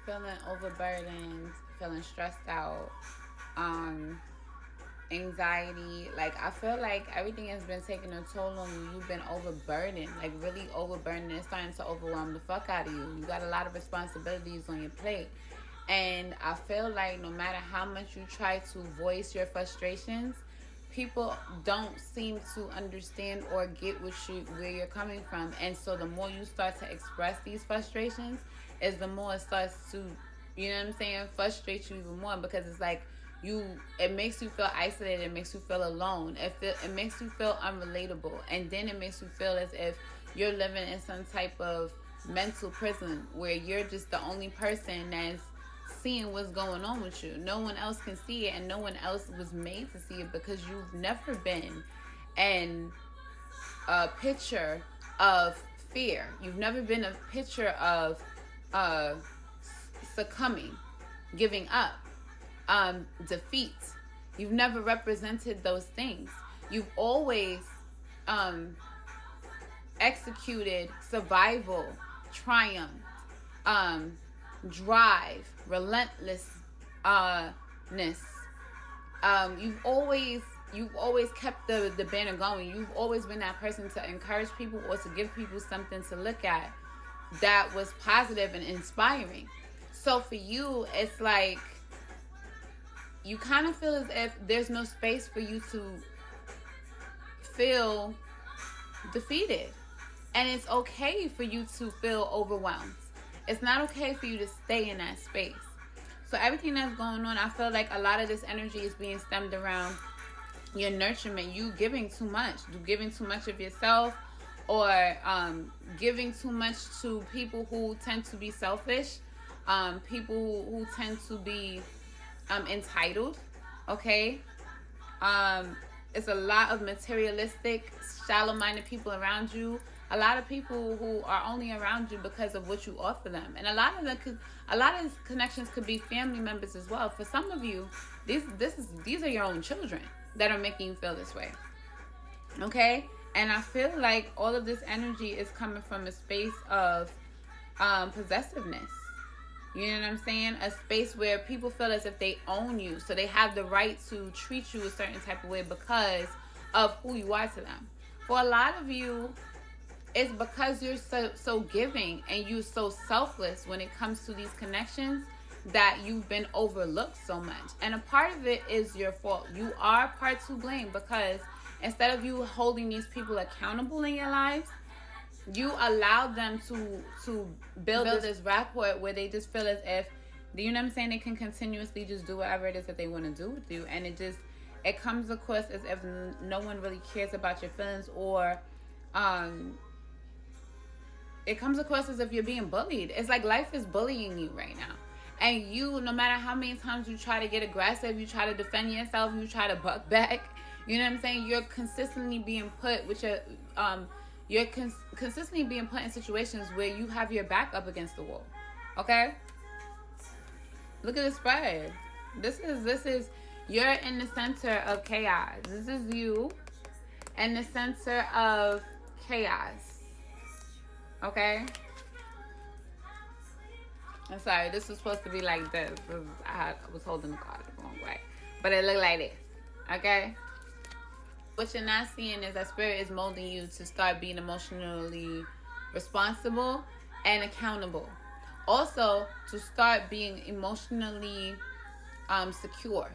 feeling overburdened, feeling stressed out, anxiety. Like, I feel like everything has been taking a toll on you. You've been overburdened, like really overburdened. It's starting to overwhelm the fuck out of you. You got a lot of responsibilities on your plate. And I feel like no matter how much you try to voice your frustrations, people don't seem to understand or get where you're coming from. And so the more you start to express these frustrations, is the more it starts to, you know what I'm saying, frustrate you even more, because it's like it makes you feel isolated, it makes you feel alone, it makes you feel unrelatable, and then it makes you feel as if you're living in some type of mental prison where you're just the only person that's seeing what's going on with you. No one else can see it, and no one else was made to see it, because you've never been in a picture of fear. You've never been a picture of succumbing, giving up, defeat. You've never represented those things. You've always executed survival, triumph, drive, relentlessness. You've always kept the banner going. You've always been that person to encourage people or to give people something to look at that was positive and inspiring. So for you, it's like you kind of feel as if there's no space for you to feel defeated. And it's okay for you to feel overwhelmed. It's not okay for you to stay in that space. So everything that's going on, I feel like a lot of this energy is being stemmed around your nurturement. You giving too much. You giving too much of yourself, or giving too much to people who tend to be selfish, people who tend to be entitled. Okay? It's a lot of materialistic, shallow-minded people around you. A lot of people who are only around you because of what you offer them, and a lot of these connections could be family members as well. For some of you, these are your own children that are making you feel this way. Okay, and I feel like all of this energy is coming from a space of possessiveness. You know what I'm saying? A space where people feel as if they own you, so they have the right to treat you a certain type of way because of who you are to them. For a lot of you, it's because you're so giving and you're so selfless when it comes to these connections that you've been overlooked so much. And a part of it is your fault. You are part to blame, because instead of you holding these people accountable in your lives, you allowed them to build this rapport where they just feel as if, you know what I'm saying, they can continuously just do whatever it is that they want to do with you. And it comes across as if no one really cares about your feelings, or it comes across as if you're being bullied. It's like life is bullying you right now. And you, no matter how many times you try to get aggressive, you try to defend yourself, you try to buck back, you know what I'm saying? You're consistently being put with you're consistently being put in situations where you have your back up against the wall. Okay? Look at the spread. This is you're in the center of chaos. This is you in the center of chaos. Okay? I'm sorry, this was supposed to be like this. I was holding the card the wrong way. But it looked like this. Okay? What you're not seeing is that spirit is molding you to start being emotionally responsible and accountable. Also, to start being emotionally secure.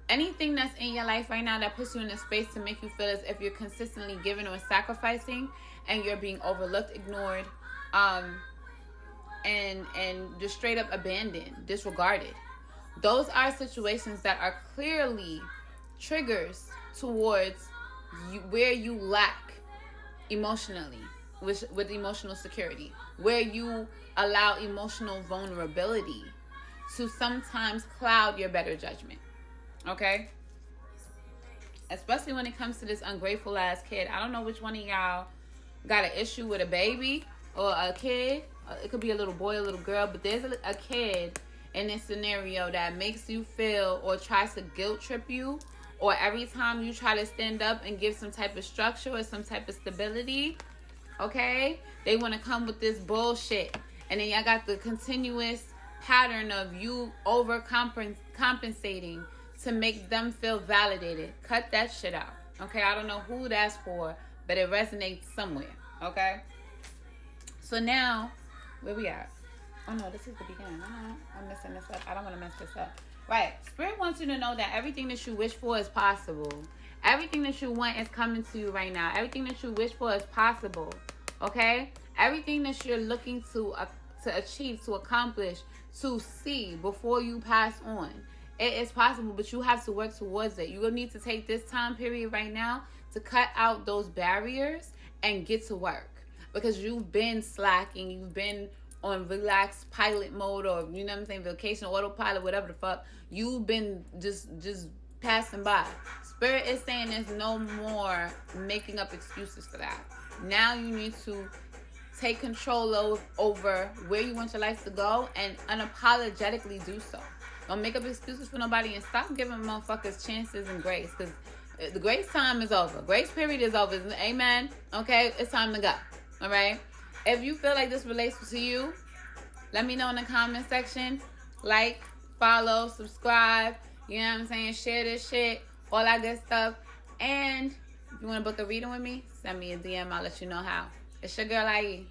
Anything that's in your life right now that puts you in a space to make you feel as if you're consistently giving or sacrificing and you're being overlooked, ignored, and just straight up abandoned, disregarded. Those are situations that are clearly triggers towards you, where you lack emotionally with emotional security, where you allow emotional vulnerability to sometimes cloud your better judgment. Okay? Especially when it comes to this ungrateful ass kid. I don't know which one of y'all got an issue with a baby or a kid. It could be a little boy, a little girl, but there's a kid in this scenario that makes you feel or tries to guilt trip you, or every time you try to stand up and give some type of structure or some type of stability, okay, they want to come with this bullshit And then y'all got the continuous pattern of you overcompensating to make them feel validated. Cut that shit out. Okay, I don't know who that's for, but it resonates somewhere. Okay, so now where we at? Oh no, this is the beginning. I'm messing this up. I don't want to mess this up. Right, Spirit wants you to know that everything that you wish for is possible. Everything that you want is coming to you right now. Everything that you wish for is possible. Okay, everything that you're looking to achieve, to accomplish, to see before you pass on, it is possible, but you have to work towards it. You will need to take this time period right now to cut out those barriers and get to work, because you've been slacking, you've been on relaxed pilot mode, or you know what I'm saying, vacation, autopilot, whatever the fuck. You've been just passing by. Spirit is saying there's no more making up excuses for that. Now you need to take control over where you want your life to go and unapologetically do so. Don't make up excuses for nobody, and stop giving motherfuckers chances and grace, because the grace time is over. Grace period is over. Amen. Okay, it's time to go. All right. If you feel like this relates to you, let me know in the comment section. Like, follow, subscribe. You know what I'm saying? Share this shit. All that good stuff. And if you want to book a reading with me, send me a DM. I'll let you know how. It's your girl, IE.